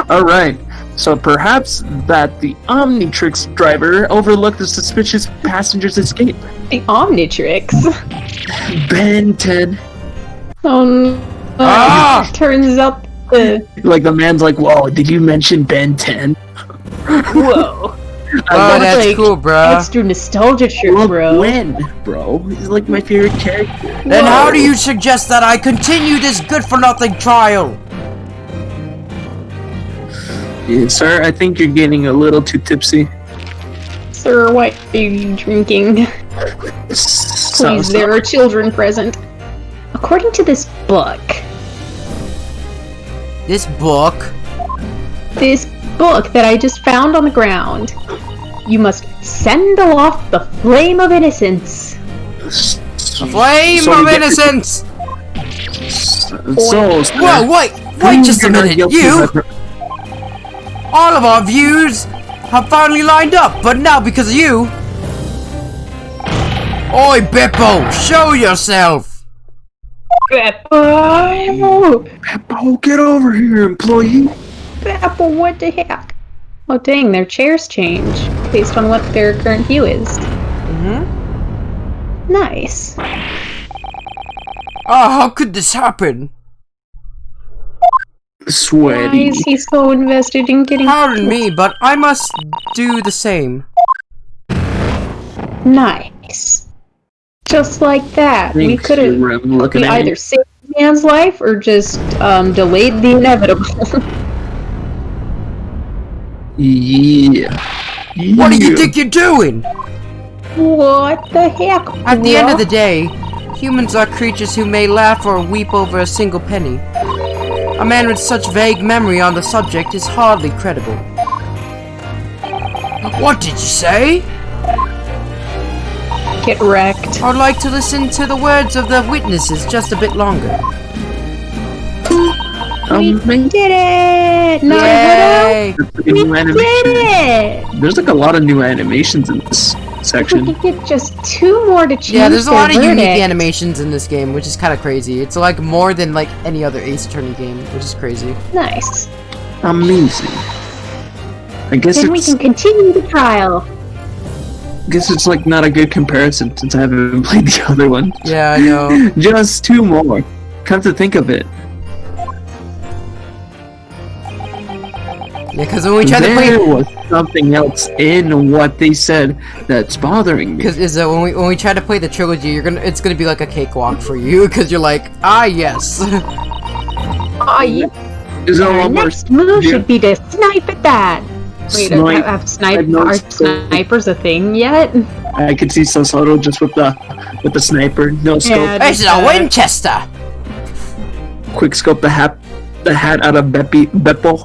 Alright, so perhaps that the Omnitrix driver overlooked the suspicious passenger's escape. The Omnitrix. Ben 10. Oh no. Ah! Turns out the... Like the man's like, whoa, did you mention Ben 10? Whoa. Oh, that's like, cool, bro. Extra nostalgia shirt, bro. When, bro? He's like my favorite character. Then how do you suggest that I continue this good-for-nothing trial? Yeah, sir, I think you're getting a little too tipsy. Sir, what are you drinking? Please, there are children present. According to this book... This book? This book that I just found on the ground. You must send aloft the flame of innocence. The flame of innocence! Whoa, wait just a minute, you! All of our views have finally lined up, but now because of you... Oi, Beppo, show yourself! Beppo! Beppo, get over here, employee! Beppo, what the heck? Oh dang, their chairs change based on what their current view is. Mm-hmm. Nice. Oh, how could this happen? Sweaty. Why is he so invested in getting... Pardon me, but I must do the same. Nice. Just like that. We Thanks, could have looking at either me. saved the man's life or just delayed the inevitable. Yeah. What do you think you're doing? What the heck? At the end of the day, humans are creatures who may laugh or weep over a single penny. A man with such vague memory on the subject is hardly credible. What did you say? Get wrecked. I'd like to listen to the words of the witnesses just a bit longer. We did it! Yay! We did it! There's like a lot of new animations in this We section. could get just 2 more to choose. Yeah, there's a lot of their unique verdict. animations in this game, which is kind of crazy. It's like more than like any other Ace Attorney game, which is crazy. Nice. Amazing. I guess Then we it's can continue the trial. like not a good comparison since I haven't played the other one. Yeah, I know. Just 2 more. Come to think of it. Yeah, because when we try to play, There was something else in what they said that's bothering me. because is that when we try to play the trilogy, it's gonna be like a cakewalk for you, because you're like, ah, yes. Oh, yeah. Is there Our one more? next move should be to snipe at that. Wait, Snipe. have no are scope. snipers a thing yet? I could see Sosoro just with the sniper, no scope. Yeah, This is a Winchester. Quick scope the hat out of Beppo.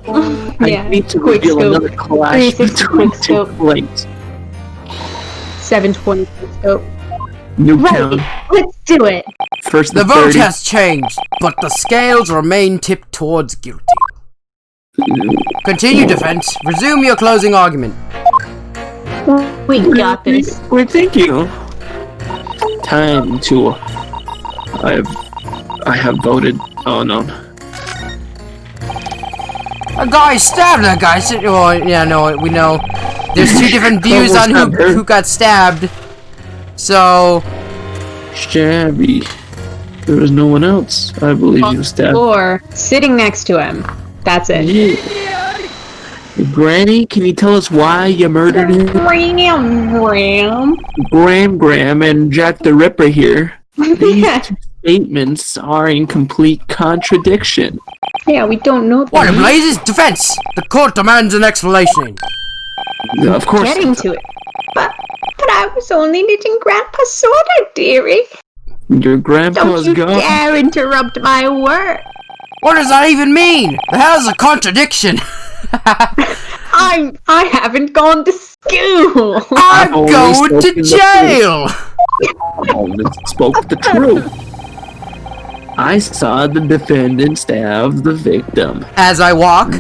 Yeah, I need to quick reveal scope. another clash 360 between quick 2 scope. flames. 720 scope. Newtown. Right, let's do it. First The to vote 30. has changed, but the scales remain tipped towards guilty. Continue defense. Resume your closing argument. We got this. Wait, thank you. Time to. I have voted. Oh no. A guy stabbed a guy. Oh, yeah, no, we know. There's 2 different views on who got stabbed. So, Shabby. There was no one else. I believe you stabbed. Or sitting next to him. That's it. Yeah. Granny, can you tell us why you murdered him? Graham and Jack the Ripper here. These 2 statements are in complete contradiction. Yeah, we don't know what in them. blazes? Defense! The court demands an explanation. Of course. Getting to it. But I was only knitting Grandpa's sweater, dearie. Your grandpa's Don't you gone. dare interrupt my work. What does that even mean? The hell's a contradiction? I haven't gone to school. I'm only going to spoken the jail! I only spoke the truth. I saw the defendant stab the victim. As I walk,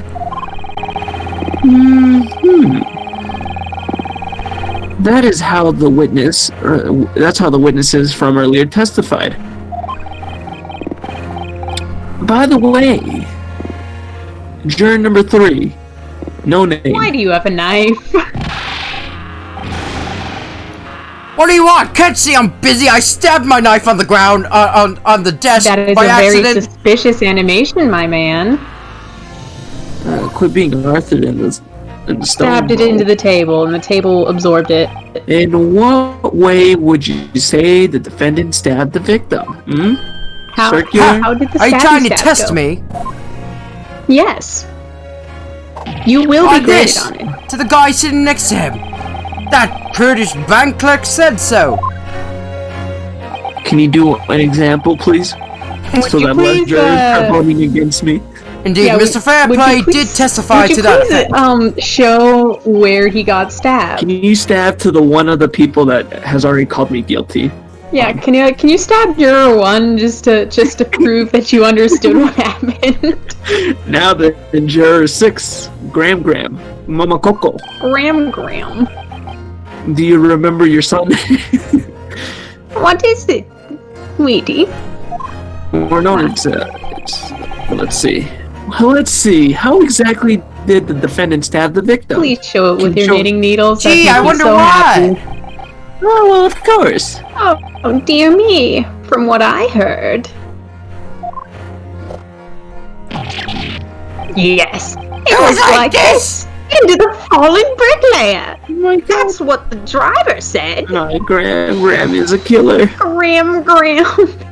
That is how the witness, that's how the witnesses from earlier testified. By the way, Juror number 3. No name. Why do you have a knife? What do you want? Can't see I'm busy. I stabbed my knife on the ground, on the desk That is by a accident. very suspicious animation, my man. Quit being Arthur in the stone. Stabbed it into the table, and the table absorbed it. In what way would you say the defendant stabbed the victim? Hmm? Circular? How did the Are you trying to stab test go? me? Yes. You will Like be graded this, on it. to the guy sitting next to him. That Kurdish bank clerk said so. Can you do an example, please? Would So you that please, less jurors are voting against me. Indeed, Yeah, Mr. Fairplay did testify to that effect. Show where he got stabbed. Can you stab to the one of the people that has already called me guilty? Yeah, can you stab juror 1 just to prove that you understood what happened? Now the juror 6, Gram, Mama Coco. Gram. Do you remember your son? What is it, sweetie? Or no, it's let's see. Well, let's see. How exactly did the defendant stab the victim? Please show it with your Show- knitting needles. Gee, That I makes me wonder so why. happy. Oh, well, of course. Oh dear me! From what I heard. Yes, it was like this. Into the fallen bricklayer. Oh my God. That's what the driver said. My Gram is a killer. Gram.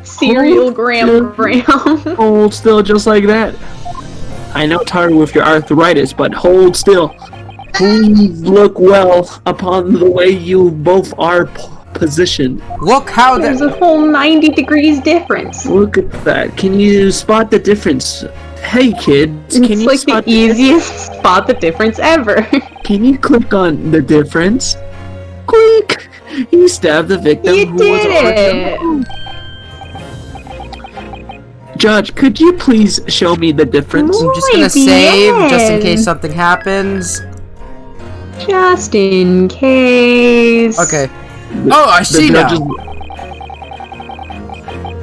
Serial Gram. Hold still just like that. I know it's hard with your arthritis, but hold still. Please look well upon the way you both are positioned. Look how There's the... a whole 90 degrees difference. Look at that. Can you spot the difference? Hey kids, can It's you like the spot easiest spot the difference ever. Can you click on the difference? Click! You stabbed the victim You who was did already it! Judge, could you please show me the difference? I'm just gonna Muy save, just in bien. case something happens. Just in case. Okay. Oh, I see now.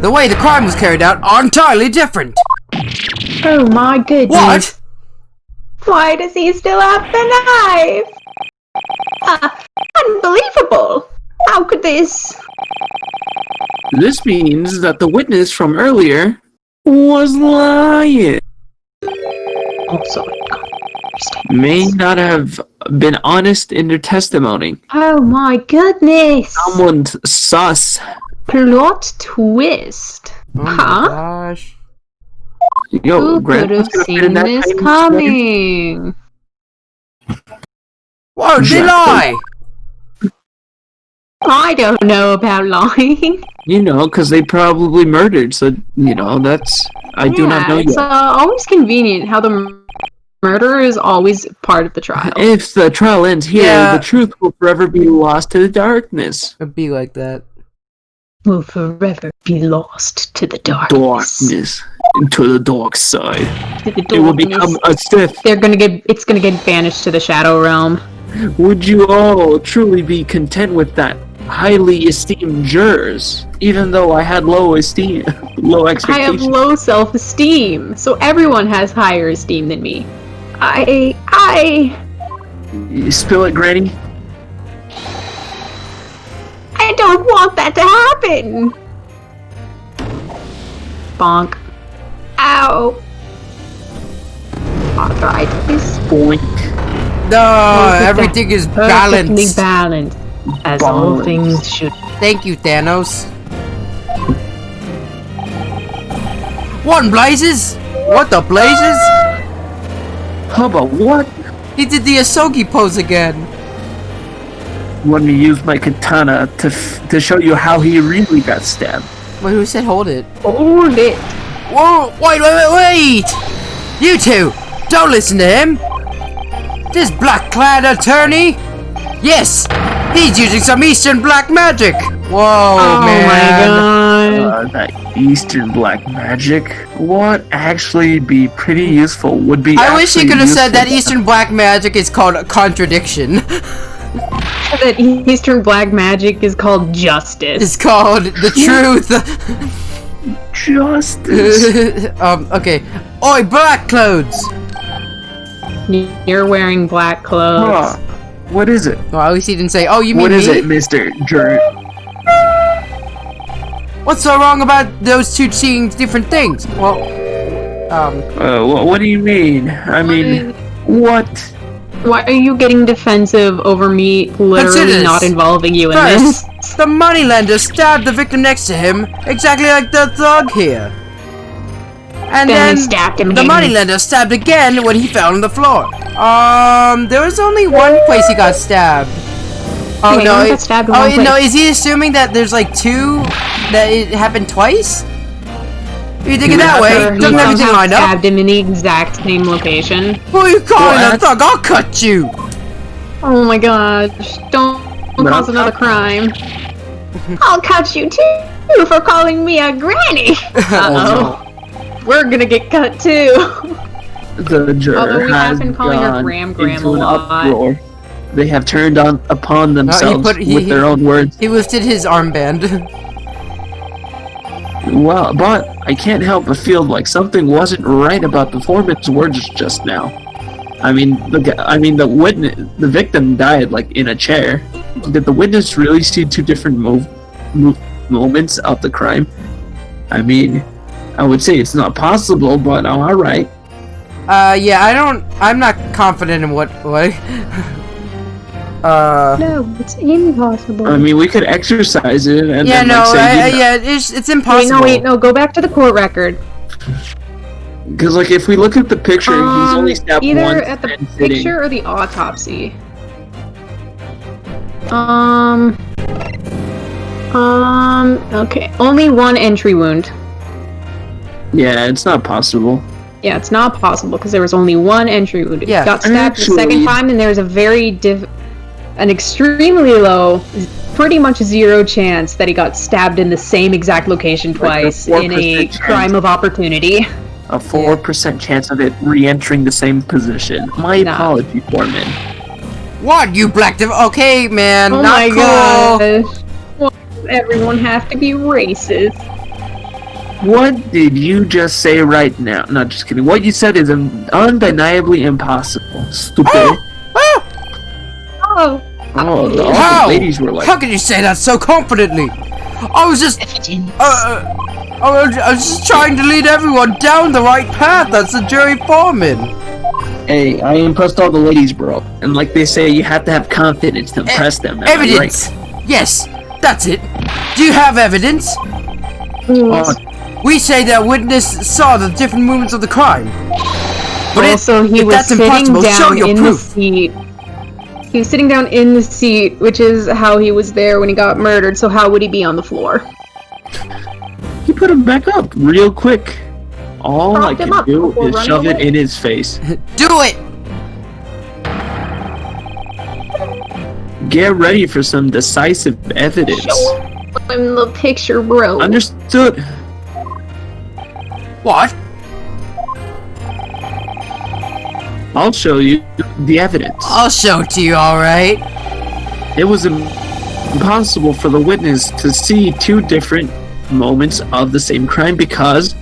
The way the crime was carried out are entirely different. Oh my goodness. What? Why does he still have the knife? Unbelievable. How could this? This means that the witness from earlier was lying. Also, May not have been honest in their testimony. oh my goodness. Someone's sus. Plot twist. Oh my Huh? gosh. Yo, Who could Grandpa's have gonna fit in seen that this tiny coming? Whoa, they Jack. lie! I don't know about lying. You know, because they probably murdered, so, you know, that's... I do not know It's yet. always convenient how the murderer is always part of the trial. If the trial ends here, Yeah. the truth will forever be lost to the darkness. It'd be like that. Will forever be lost to the darkness. Darkness. Into the dark side. To the It will darkness. become a Sith. It's gonna get banished to the Shadow Realm. Would you all truly be content with that? Highly esteemed jurors, even though I had low esteem, low I have expectations. low self-esteem, so everyone has higher esteem than me. You spill it, Granny? I don't want that to happen! Bonk. Ow! Arthritis. Boink. No, Look at everything that. is Perfectly balanced. balanced. As all Balance. things should. Thank you, Thanos. One blazes? What the blazes? How about what? He did the Asogi pose again. Let me use my katana to show you how he really got stabbed. Wait, who said hold it? Hold it. Whoa, wait! You two, don't listen to him. This black-clad attorney? Yes, he's using some Eastern black magic. Whoa, Oh man. my god. That Eastern black magic. What actually be pretty useful would be. I wish he actually could have said that useful. Eastern black magic is called a contradiction. That Eastern black magic is called justice. It's called the truth. Justice. Okay. Oi, black clothes! You're wearing black clothes. Huh. What is it? Well, at least he didn't say, oh, you mean What is me? it, Mr. Jerk? What's so wrong about those two seeing different things? Well, what do you mean? I mean, what? Why are you getting defensive over me literally Consider this. not involving you in this? First, the moneylender stabbed the victim next to him, exactly like the thug here. And Then then he stabbed him the again. moneylender stabbed again when he fell on the floor. There was only one place he got stabbed. Oh Okay, no! he got stabbed in Oh one no! place. Is he assuming that there's like two that it happened twice? If you think it that way, He doesn't everything somehow line up? stabbed him in the exact same location. Who are you calling a What? thug? I'll cut you! Oh my gosh, don't cause another crime. I'll cut you too for calling me a granny. Uh-oh. We're gonna get cut too. The juror Although we have has been calling her gone Gram into a an lot. uproar. They have turned upon themselves with their own words. He lifted his armband. Well, but I can't help but feel like something wasn't right about the foreman's words just now. I mean, the witness, the victim died like in a chair. Did the witness really see two different moments of the crime? I mean, I would say it's not possible, but all right. Yeah, I'm not confident in what. No, it's impossible. I mean, we could exercise it and Yeah, then no, like, say, yeah, it's impossible. Wait, no, go back to the court record. because like if we look at the picture, he's only stabbed either once at the and sitting. picture or the autopsy. Okay, only one entry wound. Yeah, it's not possible. Yeah, it's not possible because there was only one entry wound. Yeah, He got stabbed the actually- second time, and there's an extremely low, pretty much 0 chance that he got stabbed in the same exact location Like a twice in a 4% chance. crime of opportunity. A 4% chance of it re-entering the same position. My Nah. apology, Foreman. What, you black okay, man, Oh not my cool. gosh. Why does everyone have to be racist? What did you just say right now? No, just kidding. What you said is undeniably impossible. Stupid. Oh, Oh, the How? ladies were like, How can you say that so confidently? I was just, I was just trying to lead everyone down the right path. That's the jury foreman. hey, I impressed all the ladies, bro. And like they say, you have to have confidence to impress them. Am I Evidence. Yes, that's it. Do you have evidence? right? We say that witness saw the different movements of the crime. But also, he if was that's sitting impossible, show down your in the proof. seat. He was sitting down in the seat, which is how he was there when he got murdered, so how would he be on the floor? You put him back up real quick. All I Propped him can up do before is running shove it away. in his face. Do it. Get ready for some decisive evidence. Show him the picture, bro. Understood. What? I'll show you the evidence. I'll show it to you, alright? It was impossible for the witness to see two different moments of the same crime because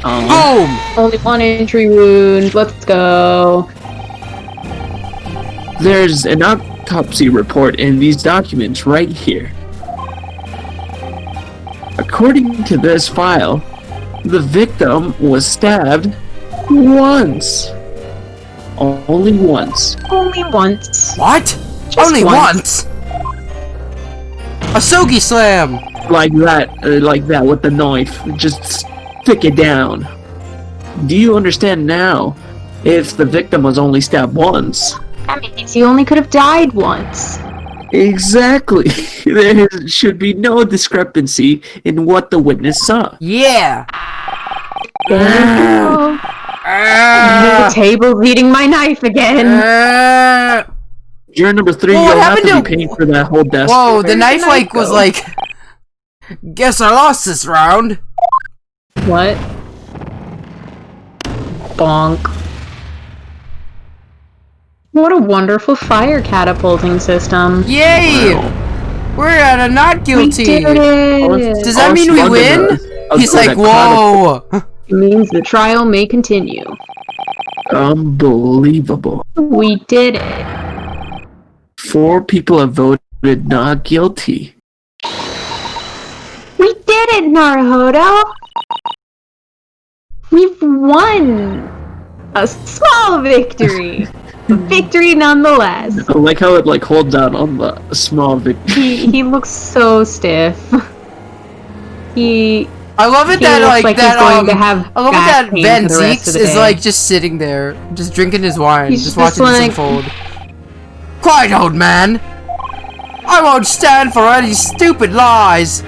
Boom! Only one entry wound. Let's go. there's an autopsy report in these documents right here. According to this file, the victim was stabbed once. Only once. Only once. What? Just Only once. once? A Sogi Slam! Like that with the knife. Just stick it down. Do you understand now? If the victim was only stabbed once. That means he only could have died once. Exactly. There should be no discrepancy in what the witness saw. Yeah! There we go. The table's eating my knife again. Juror number 3, Well, what you'll have happened to to- be paying for that whole desk. Whoa, the Where'd knife the like knife was go? like... Guess I lost this round. What? Bonk. What a wonderful fire catapulting system. Yay! We're at a not We guilty. did it! Does that mean we win? He's like, whoa! It means the trial may continue. Unbelievable. We did it. 4 people have voted not guilty. We did it, Naruhodo! We've won! A small victory! A victory nonetheless. I like how it like holds out on the small victory. He looks so stiff. I love it He that looks like he's that going to have I love it back that pain Van for the rest Zeeks of the is day. like just sitting there, just drinking his wine, He's just just watching this like- unfold. Quiet, old man! I won't stand for any stupid lies!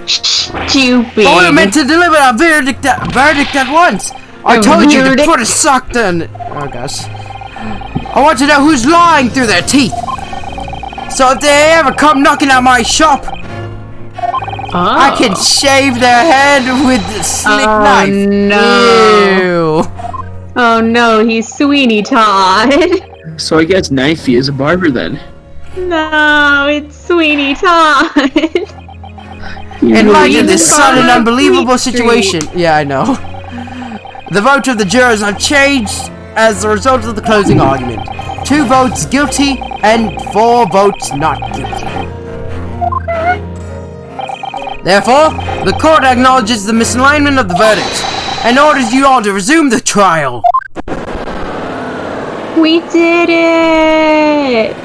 Stupid. I meant to deliver a verdict at once! I A told you to verdict? put a sock in. Oh gosh. I want to know who's lying through their teeth! So if they ever come knocking at my shop, I can shave their head with a slick knife. No. Ew. Oh no, he's Sweeney Todd. So I guess Knifey is a barber then. No, it's Sweeney Todd. In light of Really? this sudden, Farmer unbelievable Street. situation, yeah, I know. The vote of the jurors have changed as a result of the closing argument. 2 votes guilty and 4 votes not guilty. Therefore, the court acknowledges the misalignment of the verdict and orders you all to resume the trial. We did it!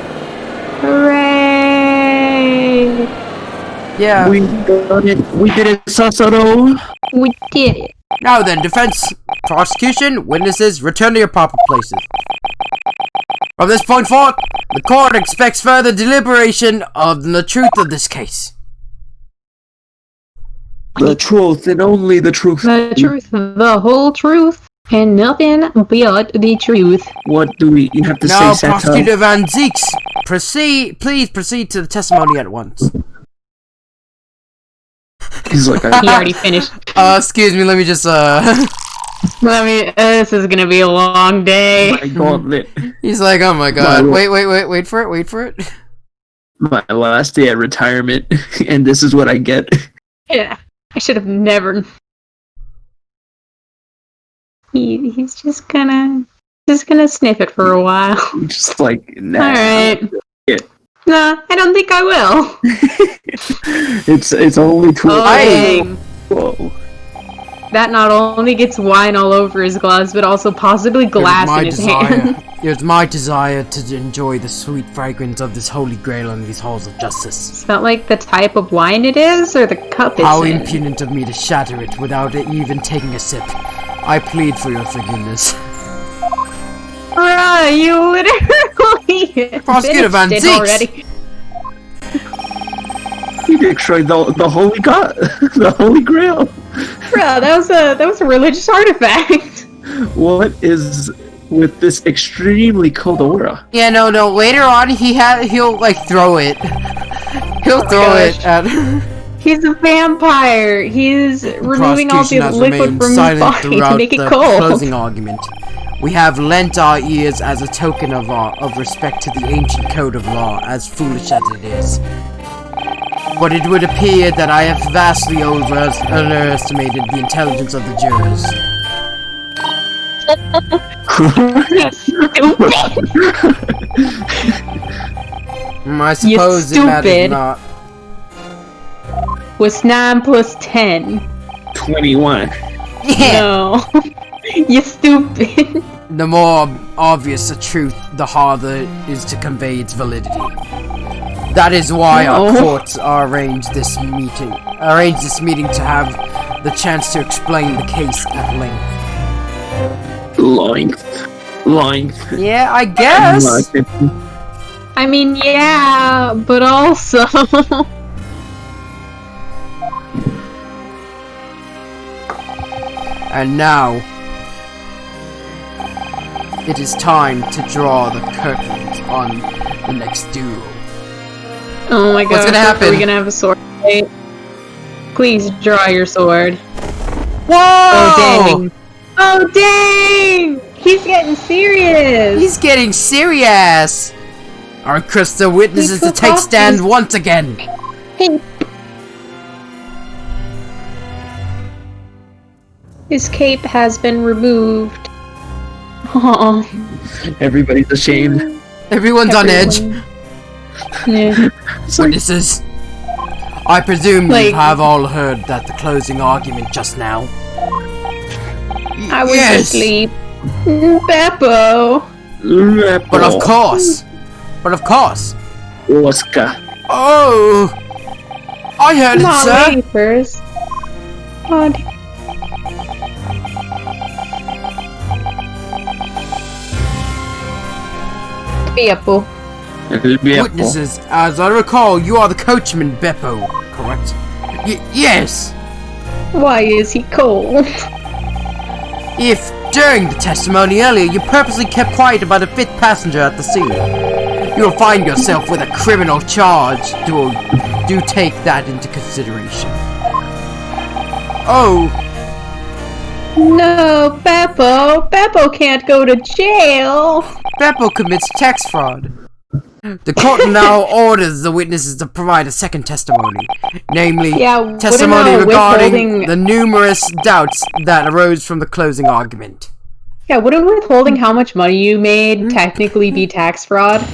Hooray! Yeah. We did it. We did it, Sasoro. We did it. Now then, defense, prosecution, witnesses, return to your proper places. From this point forth, the court expects further deliberation of the truth of this case. The truth and only the truth. The truth, the whole truth, and nothing but the truth. What do we you have to Now, say, Sato? Prosecutor Van Zeeks, please proceed to the testimony at once. He's like, He already finished. Excuse me, let me just, This is gonna be a long day. my gauntlet. He's like, oh my god, wait for it. My last day at retirement, and this is what I get. Yeah, I should have never. He's just gonna sniff it for a while. Just like, nah. Alright. Yeah. Nah, I don't think I will. It's only 12. Oh, dang. Whoa. That not only gets wine all over his gloves, but also possibly glass in his hand. It was my desire to enjoy the sweet fragrance of this holy grail in these halls of justice. Is that like the type of wine it is, or the cup it's How in? impudent of me to shatter it without even taking a sip. I plead for your forgiveness. Bruh, you literally Prosecutor Van finished it Zeeks! already. You destroyed the holy god, the holy grail. Bruh, that was a religious artifact. What is with this extremely cold aura? Yeah, no, later on he'll like throw it. He'll throw it at He's a vampire. He's removing all the prosecution has liquid remained from his silent body to throughout make it the cold. closing argument. We have lent our ears as a token of respect to the ancient code of law, as foolish as it is. But it would appear that I have vastly underestimated the intelligence of the jurors. I suppose it matters stupid. not. Was 9 plus 10. 21. Yeah. No. You stupid. The more obvious the truth, the harder it is to convey its validity. That is why our No. courts arranged this meeting to have the chance to explain the case at length. Length. Yeah, I guess. I mean, yeah, but also. And now, it is time to draw the curtains on the next duel. Oh my god. What's gonna happen? Are we gonna have a sword fight? Please draw your sword. Whoa! Oh dang. Oh dang! He's getting serious! He's getting serious! Our crystal witnesses He to took take off stand his- once again! His cape has been removed. Oh, Everybody's ashamed. Everyone's on edge. Yeah. It's like, Witnesses, I presume you Like- have all heard that the closing argument just now. I was Yes. asleep. Beppo. But of course. Oscar. Oh, I heard it, Not sir. wafers. God. Beppo. Witnesses, as I recall, you are the coachman Beppo, correct? Yes. Why is he cold? If, during the testimony earlier, you purposely kept quiet about a fifth passenger at the scene, you will find yourself with a criminal charge. Do take that into consideration. Oh, No, Beppo. Beppo can't go to jail. Beppo commits tax fraud. The court now orders the witnesses to provide a second testimony, namely, Yeah, testimony wouldn't, regarding withholding- the numerous doubts that arose from the closing argument. Yeah, wouldn't withholding how much money you made technically be tax fraud?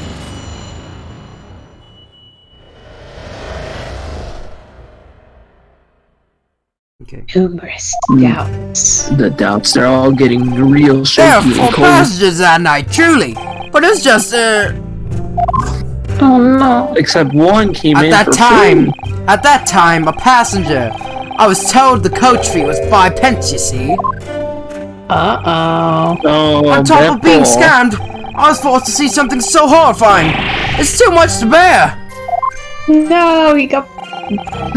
Okay. Numerous doubts. The doubts, they're all getting real There are shaky 4 and cold. passengers that night, truly, but it's just Oh no. Except one came in At for that time, a passenger. I was told the coach fee was 5 pence, you see. Uh-oh. free. Oh, On top of being Beppo. scammed, I was forced to see something so horrifying. It's too much to bear. No, he got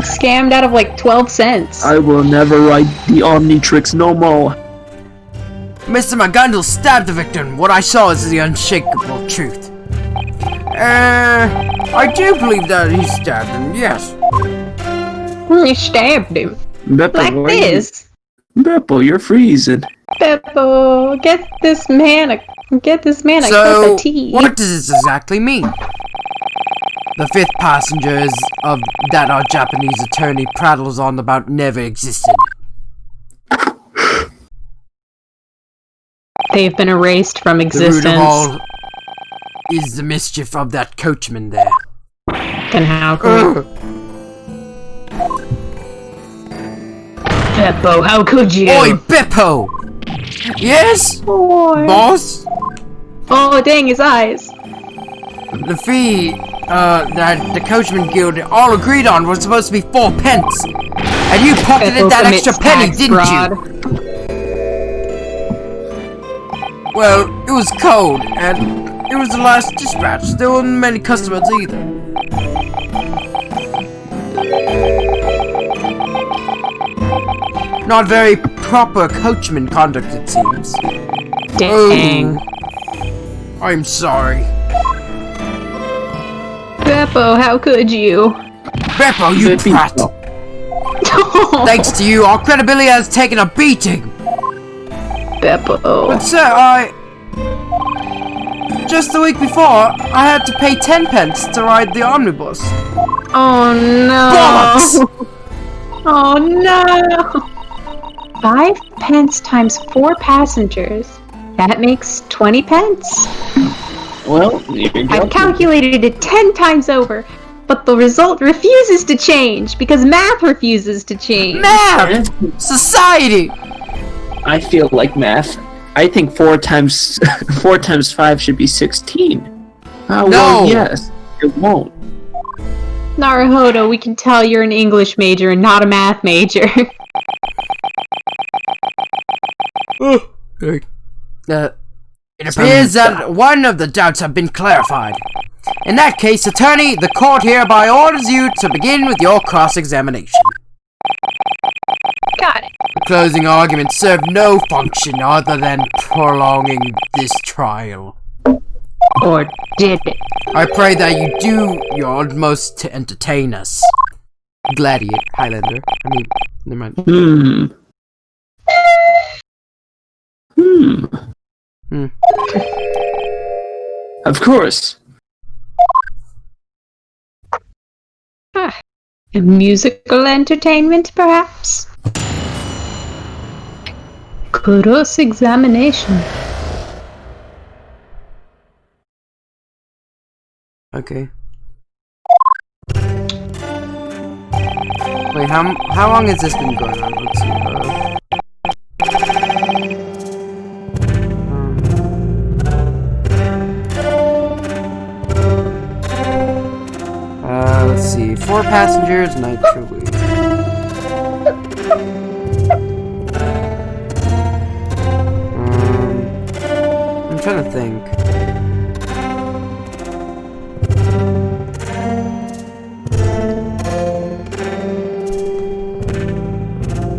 scammed out of like 12 cents. I will never ride the Omnitrix no more. Mr. McGundle stabbed the victim. What I saw is the unshakable truth. I do believe that he stabbed him, yes. He stabbed him. Beppo, Like why you- this. Beppo, you're freezing. Beppo, get this man a cup So, of tea. what does this exactly mean? The 5th passengers of that our Japanese attorney prattles on about never existed. They've been erased from The root existence. of all is the mischief of that coachman there. Then how can we... Beppo, how could you? Oi, Beppo! Yes? Boy. Boss? Oh, dang, his eyes. The fee, that the coachman guild all agreed on was supposed to be 4 pence. And you pocketed Beppo that commits extra penny, tax didn't fraud. you? Well, it was cold, and it was the last dispatch. There weren't many customers either. Not very proper coachman conduct, it seems. Dang. Oh, I'm sorry. Beppo, how could you? Beppo, you Beppy. brat! Thanks to you, our credibility has taken a beating. Beppo. But sir, just the week before, I had to pay 10 pence to ride the omnibus. Oh no. Bollocks! Oh no. 5 pence times 4 passengers. That makes 20 pence. Well, you I've calculated it 10 times over, but the result refuses to change because math refuses to change. Math! Society! I feel like math. I think 4 times 5 should be 16. Well, No. yes, it won't. Naruhodo, we can tell you're an English major and not a math major. It appears that one of the doubts have been clarified. In that case, attorney, the court hereby orders you to begin with your cross-examination. Got it. The closing argument served no function other than prolonging this trial. Or did it? I pray that you do your utmost to entertain us. Gladiator, Highlander. I mean, never mind. Of course. Musical entertainment, perhaps? Cross-examination. Okay. Wait, how long has this been going on? Let's see. Let's see. 4 passengers, naturally. I'm trying to think.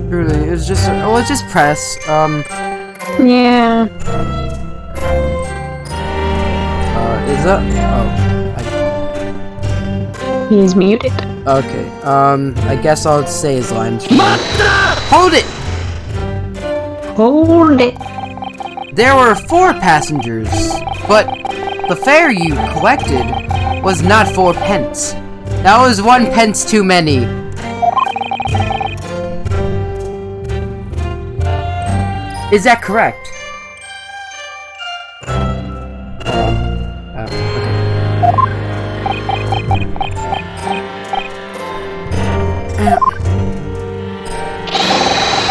Really, it's just. Oh, let's just press. Yeah. Is that? Oh. He's muted. Okay. I guess I'll say his lines. Hold it! Hold it. There were 4 passengers, but the fare you collected was not 4 pence. That was 1 pence too many. Is that correct?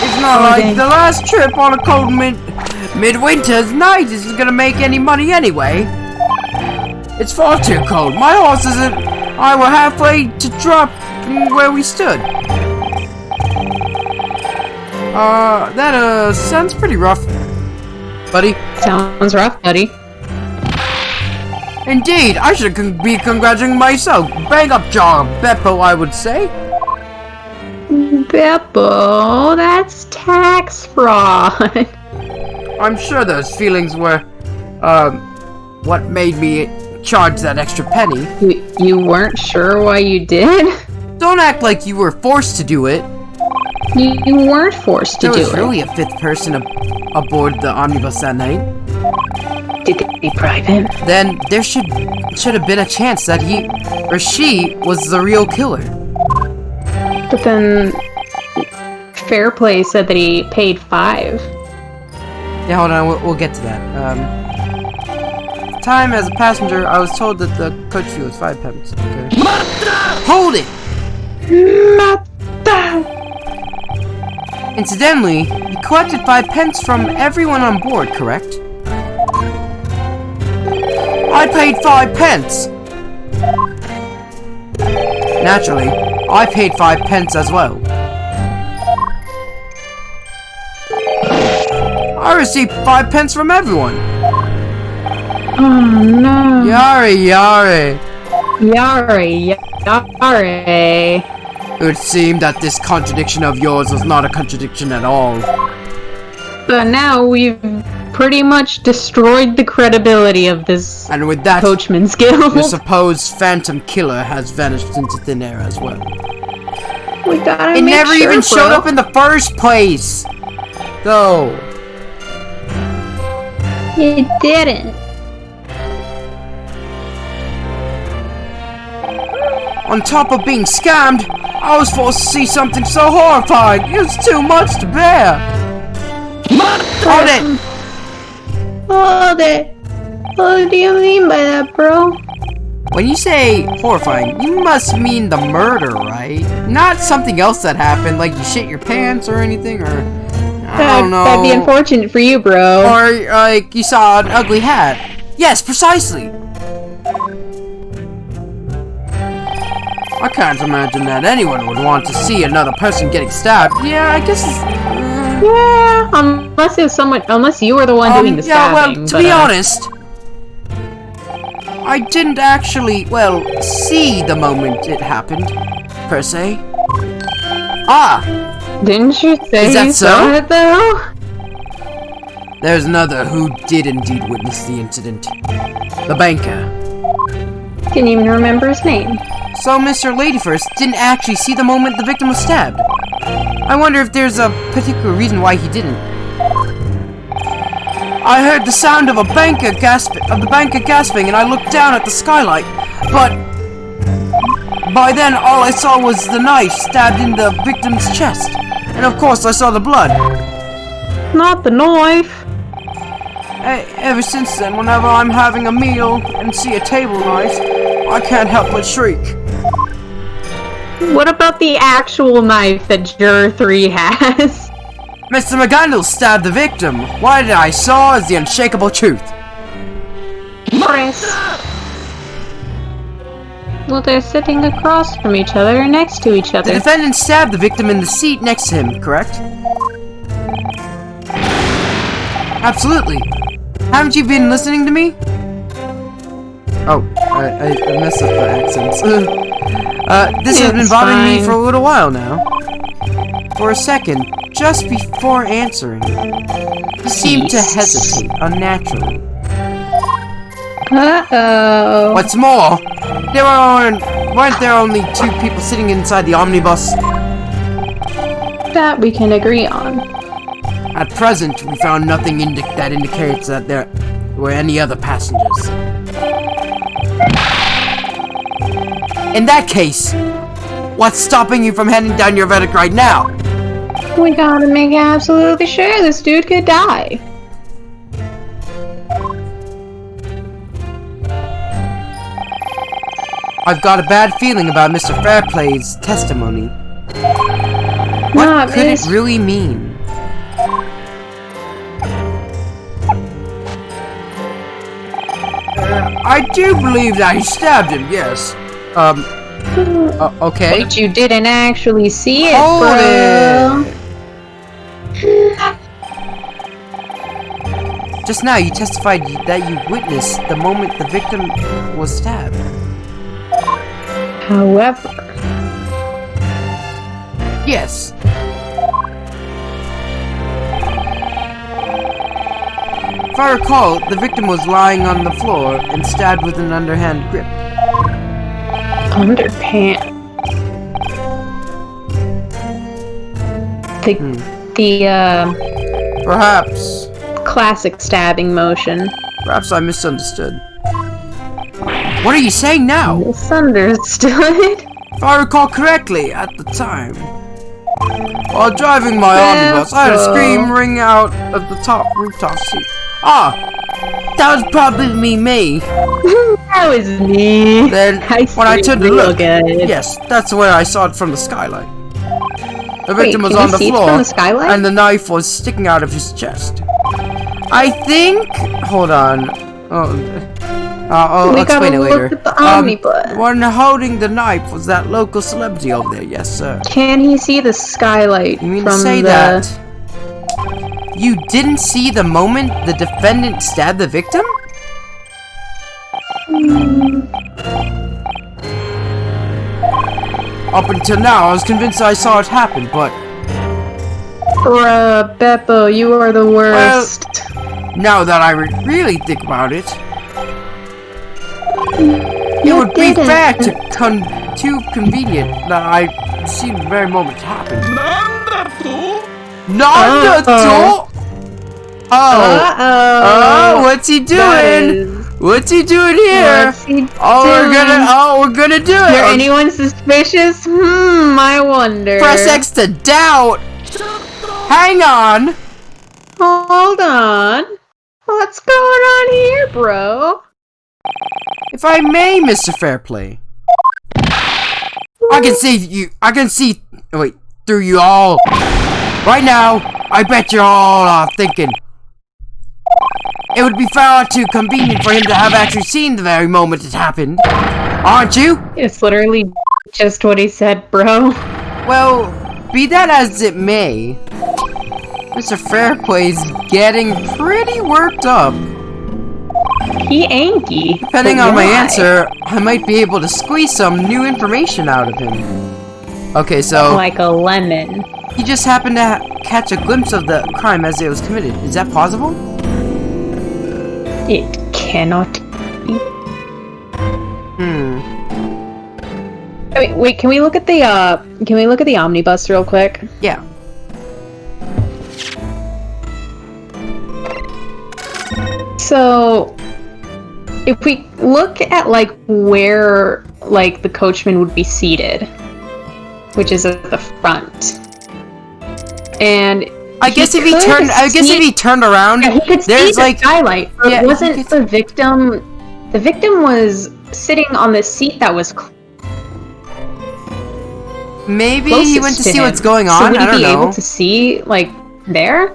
It's not like the last trip on a cold midwinter's night is gonna make any money anyway. It's far too cold. My horses and I were halfway to drop where we stood. That sounds pretty rough, buddy. Sounds rough, buddy. Indeed, I should be congratulating myself. Bang up job, Beppo, I would say. Beppo, that's tax fraud. I'm sure those feelings were, what made me charge that extra penny. You weren't sure why you did? Don't act like you were forced to do it. You weren't forced to do it. There was really a 5th person aboard the omnibus that night. Did they bribe him? Then there should have been a chance that he or she was the real killer. But then Fairplay said that he paid 5. Yeah, hold on, we'll get to that. Time as a passenger, I was told that the coach fee was 5 pence. Okay. Hold it! Incidentally, you collected 5 pence from everyone on board, correct? I paid 5 pence! Naturally, I paid 5 pence as well. I received 5 pence from everyone! Oh no. Yare, yare! Yare, yare. It would seem that this contradiction of yours was not a contradiction at all. But now we've pretty much destroyed the credibility of this And with that, coachman's guild. your supposed phantom killer has vanished into thin air as well. We gotta It make never sure, even bro. showed up in the first place! Though. It didn't. On top of being scammed, I was forced to see something so horrifying. It was too much to bear. Hold it! Hold it. What do you mean by that, bro? When you say horrifying, you must mean the murder, right? Not something else that happened, like you shit your pants or anything, or I don't know. That'd be unfortunate for you, bro. Or like you saw an ugly hat. Yes, precisely. I can't imagine that anyone would want to see another person getting stabbed. Yeah, I guess it's... Yeah, unless it was someone, unless you were the one doing the yeah, stabbing. well, to be honest, I didn't actually, well, see the moment it happened, per se. Ah! Didn't you say Is that you so? saw it, though? There's another who did indeed witness the incident. The banker. Can't even remember his name. So Mr. Ladyfirst didn't actually see the moment the victim was stabbed. I wonder if there's a particular reason why he didn't. I heard the sound of the banker gasping, and I looked down at the skylight, but by then all I saw was the knife stabbed in the victim's chest, and of course I saw the blood. Not the knife. Ever since then, whenever I'm having a meal and see a table knife, I can't help but shriek. What about the actual knife that Juror 3 has? Mr. McGonagall stabbed the victim. What I saw is the unshakable truth. Chris. Well, they're sitting across from each other, next to each The other. defendant stabbed the victim in the seat next to him, correct? Absolutely. Haven't you been listening to me? Oh, I messed up the accents. This has been bothering me for a little while now. For a second, just before answering, he seemed to hesitate unnaturally. Uh-oh. What's more, weren't there only 2 people sitting inside the omnibus? That we can agree on. At present, we found nothing that indicates that there were any other passengers. In that case, what's stopping you from handing down your verdict right now? We gotta make absolutely sure this dude could die. I've got a bad feeling about Mr. Fairplay's testimony. What could it really mean? I do believe that he stabbed him, yes. Okay. But you didn't actually see it, Hold bro. Just now, you testified that you witnessed the moment the victim was stabbed. However, Yes. If I recall, the victim was lying on the floor and stabbed with an underhand grip. underpants. The Perhaps classic stabbing motion. Perhaps I misunderstood. What are you saying now? Misunderstood? If I recall correctly, at the time, while driving my omnibus, I had a scream ring out of the top rooftop seat. Ah! That was probably me. That was me. Then, when I turned to look, good. yes, that's where I saw it from the skylight. The Wait, victim was can on you the see it floor, from the skylight? and the knife was sticking out of his chest. I think... Hold on. I'll We explain it gotta later. look at the omnibus. One holding the knife was that local celebrity over there, yes sir. Can he see the skylight You mean from to say the... that you didn't see the moment the defendant stabbed the victim? Up until now, I was convinced I saw it happen, but Bruh, Beppo, you are the worst. now that I really think about it, it would be fair too convenient that I seen the very moment it happened. Nandato? Oh, what's he doing? What's he doing here? We're gonna do it. Is anyone suspicious? I wonder. Press X to doubt. Hang on. Hold on. What's going on here, bro? If I may, Mr. Fairplay, I can see through you all. Right now, I bet you're all thinking it would be far too convenient for him to have actually seen the very moment it happened. Aren't you? It's literally just what he said, bro. Well, be that as it may, Mr. Fairplay's getting pretty worked up. He anky. Depending on my answer, I might be able to squeeze some new information out of him. Okay, so Like a lemon. he just happened to catch a glimpse of the crime as it was committed. Is that possible? It cannot be. Wait, can we look at the omnibus real quick? Yeah. So, if we look at where the coachman would be seated, which is at the front, and I guess if he turned around, he could there's see the skylight. But yeah, wasn't the victim? The victim was sitting on the seat that was Maybe closest he went to see him. what's going So on. would I he don't be know. able to see, like, there?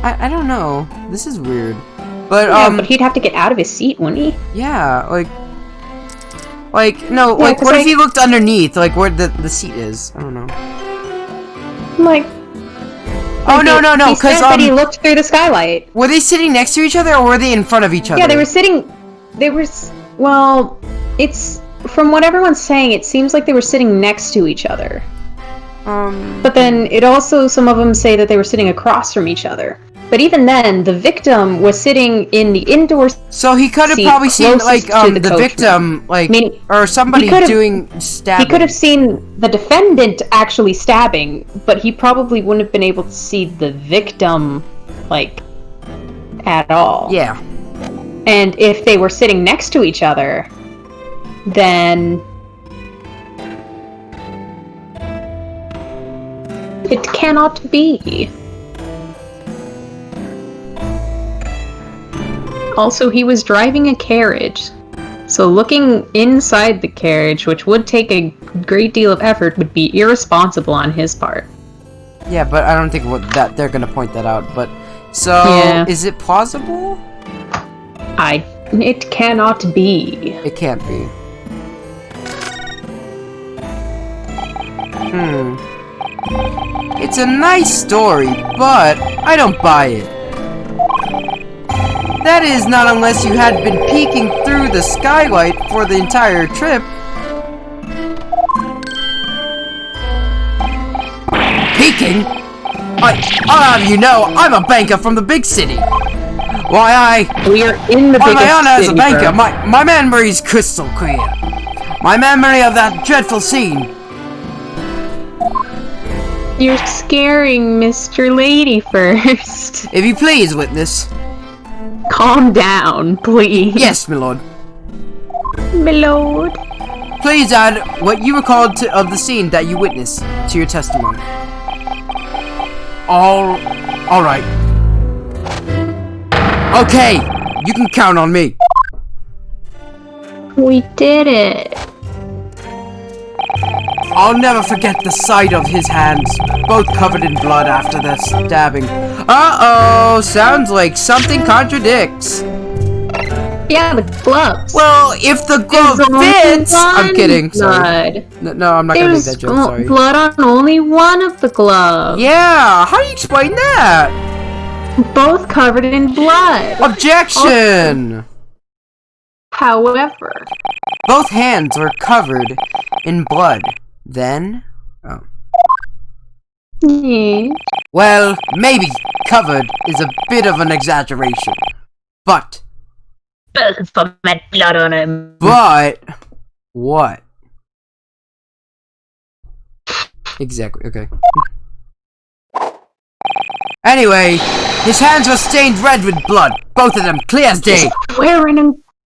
I don't know. This is weird. But Yeah, but he'd have to get out of his seat, wouldn't he? yeah, like no, Yeah, like 'cause, what if like- he looked underneath, like where the seat is? I don't know. Like, Oh no, he because said that he looked through the skylight. were they sitting next to each other or were they in front of each other? Yeah, they were sitting. Well, it's from what everyone's saying. It seems like they were sitting next to each other. But then it also, some of them say that they were sitting across from each other. But even then, the victim was sitting in the indoor. So he could have seat probably seen like closest to the the coachman. victim, like, Meaning, or somebody he could've- doing stabbing. He could have seen the defendant actually stabbing, but he probably wouldn't have been able to see the victim, like, at all. Yeah. And if they were sitting next to each other, then it cannot be. Also, he was driving a carriage, so looking inside the carriage, which would take a great deal of effort, would be irresponsible on his part. Yeah, but I don't think that they're gonna point that out. But so Yeah. is it plausible? It cannot be. It can't be. It's a nice story, but I don't buy it. That is not unless you had been peeking through the skylight for the entire trip. Peeking? I'll have you know, I'm a banker from the big city. Why We are in the on biggest my honor as a city, banker, bro. my memory is crystal clear. My memory of that dreadful scene. You're scaring Mr. Lady first. If you please, witness. Calm down, please. Yes, my lord. My lord. Please add what you recalled of the scene that you witnessed to your testimony. All right. Okay, you can count on me. We did it. I'll never forget the sight of his hands, both covered in blood after the stabbing. Uh-oh, sounds like something contradicts. Yeah, the gloves. Well, if the glove There's only fits... I'm one kidding, sorry. blood. No, I'm not gonna make There's that joke, sorry. blood on only one of the gloves. Yeah, how do you explain that? Both covered in blood. Objection! However, Both hands were covered in blood. Then... Oh. yeah. Well, maybe covered is a bit of an exaggeration. But... Both of them had blood on him. But... What? Exactly, okay. Anyway, his hands were stained red with blood. Both of them, clear as day.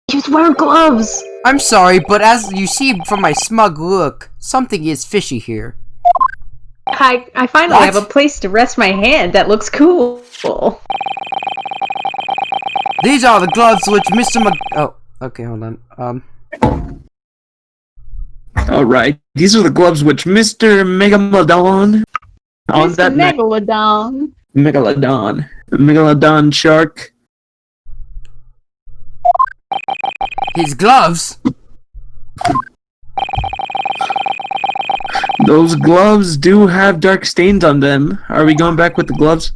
He was wearing gloves. I'm sorry, but as you see from my smug look, something is fishy here. I finally What? have a place to rest my hand that looks cool. These are the gloves which Mr. Oh, okay, hold on. Alright, these are the gloves which Mr. Megalodon on Mr. that night. Megalodon. Megalodon shark. His gloves? Those gloves do have dark stains on them. Are we going back with the gloves?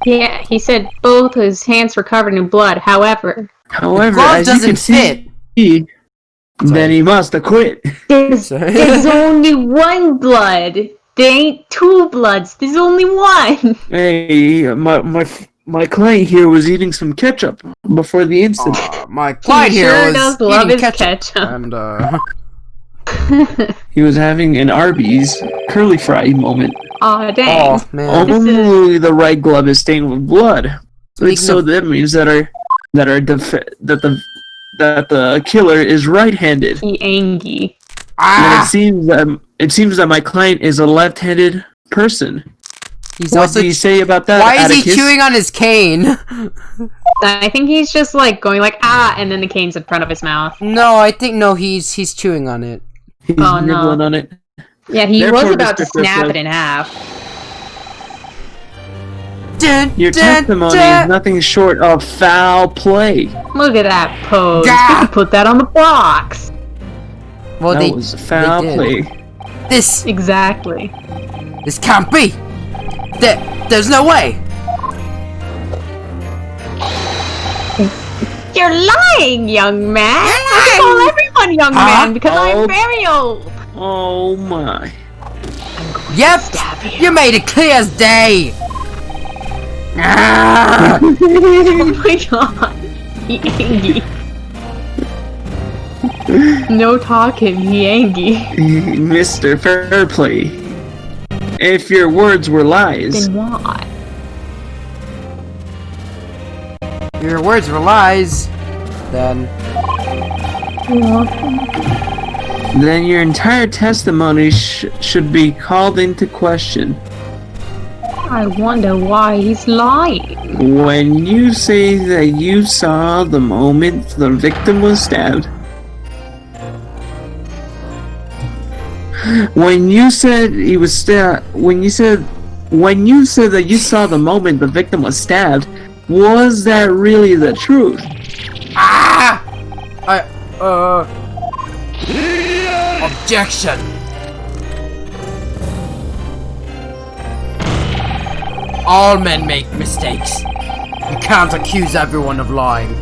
Yeah, he said both his hands were covered in blood. However, However, glove as you doesn't can fit. see, then he must have quit. there's Sorry. only one blood. There ain't two bloods. There's only one. Hey, my client here was eating some ketchup before the incident. My client He here sure was does love eating his ketchup. ketchup. And, He was having an Arby's curly fry moment. Aw, dang. oh, man. Only the right glove is stained with blood. Speaking So of- that means that the killer is right-handed. He angy. And Ah! it seems that my client is a left-handed person. He's What also... do you say about that? Why is he Atticus? chewing on his cane? I think he's just like going like ah, and then the cane's in front of his mouth. No, I think no. He's chewing on it. He's Oh, no. nibbling on it. Yeah, he Therefore, was about to Mr. snap Fairplay, it in half. Your testimony is nothing short of foul play. Look at that pose. Gah! We could put that on the box. Well, That was foul did. play. This can't be. There's no way. You're lying, young man. I call everyone young man because I'm very old. Oh my. Yep, you made it clear as day. Ah! Oh my god. He angry. No talking, he angry. Mr. Fairplay, if your words were lies, Then why? Your words were lies. Then then your entire testimony should be called into question. I wonder why he's lying. When you say that you saw the moment the victim was stabbed, when you said he was stabbed, when you said that you saw the moment the victim was stabbed, was that really the truth? Objection. All men make mistakes. You can't accuse everyone of lying.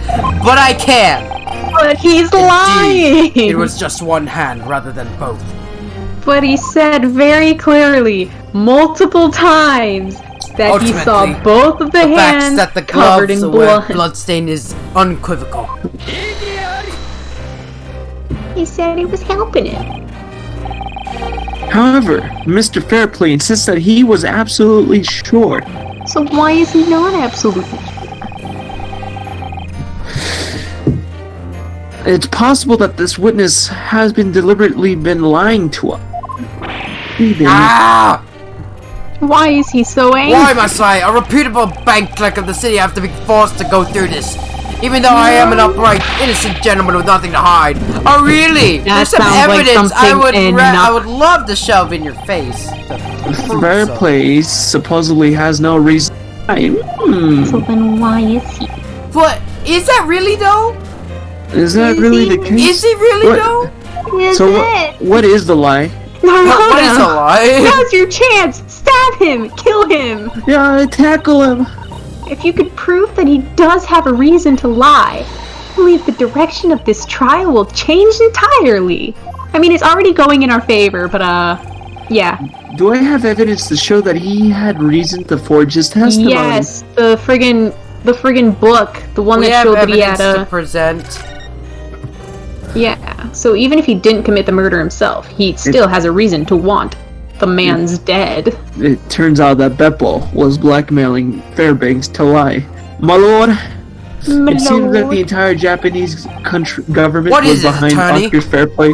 But I can! But he's lying! It was just one hand rather than both. But he said very clearly, multiple times, that he saw Ultimately, both of the facts hands that the covered in gloves were blood. bloodstain is unequivocal. He said he was helping him. However, Mr. Fairplay insists that he was absolutely sure. So why is he not absolutely? It's possible that this witness has been deliberately lying to us. Ah! Why is he so angry? Why must I, a reputable bank clerk of the city, have to be forced to go through this? Even though I am an upright, innocent gentleman with nothing to hide. Oh really? That There's some sounds like evidence something I would love to shove in your face. Fairplay supposedly has no reason. So then why is he? But is that really though? Is that really the case? Is it really What- though? Is So it? what is the lie? What is a lie? Now's your chance! Stab him! Kill him! Yeah, tackle him. If you could prove that he does have a reason to lie, I believe the direction of this trial will change entirely. I mean, it's already going in our favor, but yeah. Do I have evidence to show that he had reason to forge his testimony? Yes, the friggin' book, the one We that have showed that he evidence had to present. Yeah, so even if he didn't commit the murder himself, he still has a reason to want the man's dead. It turns out that Beppo was blackmailing Fairbanks to lie. My lord, it seems that the entire Japanese government What was is it, behind attorney? Oscar Fairplay.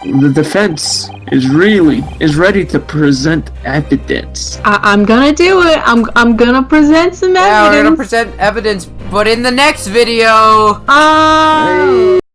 The defense is ready to present evidence. I'm gonna do it. I'm gonna present some Yeah, we're gonna evidence. present evidence, but in the next video. Oh.